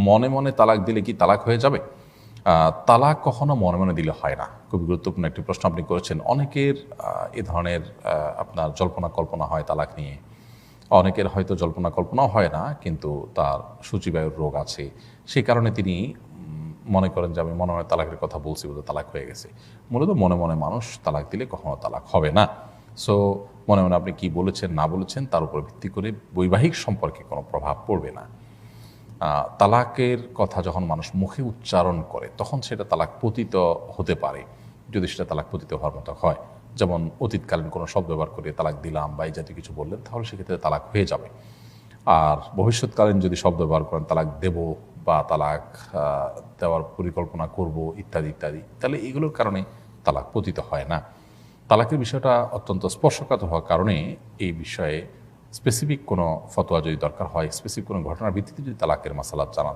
মনে মনে তালাক দিলে কি তালাক হয়ে যাবে? তালাক কখনো মনে মনে দিলে হয় না। খুবই গুরুত্বপূর্ণ একটি প্রশ্ন আপনি করেছেন। অনেকের এ ধরনের আপনার জল্পনা কল্পনা হয় তালাক নিয়ে। অনেকের হয়তো জল্পনা কল্পনাও হয় না, কিন্তু তার সূচিবায়ুর রোগ আছে, সেই কারণে তিনি মনে করেন যে আমি মনে মনে তালাকের কথা বলছি বলে তালাক হয়ে গেছে। মূলত মনে মনে মানুষ তালাক দিলে কখনো তালাক হবে না। সো মনে মনে আপনি কি বলেছেন না বলেছেন তার উপর ভিত্তি করে বৈবাহিক সম্পর্কে কোনো প্রভাব পড়বে না। তালাকের কথা যখন মানুষ মুখে উচ্চারণ করে তখন সেটা তালাক পতিত হতে পারে, যদি সেটা তালাক পতিত হওয়ার মতো হয়। যেমন অতীতকালীন কোনো শব্দ ব্যবহার করে তালাক দিলাম বা এই জাতীয় কিছু বললেন, তাহলে সেক্ষেত্রে তালাক হয়ে যাবে। আর ভবিষ্যৎকালীন যদি শব্দ ব্যবহার করেন তালাক দেব বা তালাক দেওয়ার পরিকল্পনা করব ইত্যাদি ইত্যাদি, তাহলে এগুলোর কারণে তালাক পতিত হয় না। তালাকের বিষয়টা অত্যন্ত স্পর্শকাতর হওয়ার কারণে এই বিষয়ে স্পেসিফিক কোনো ফতোয়া যদি দরকার হয়, স্পেসিফিক কোনো ঘটনার ভিত্তিতে যদি তালাকের মাসালা জানা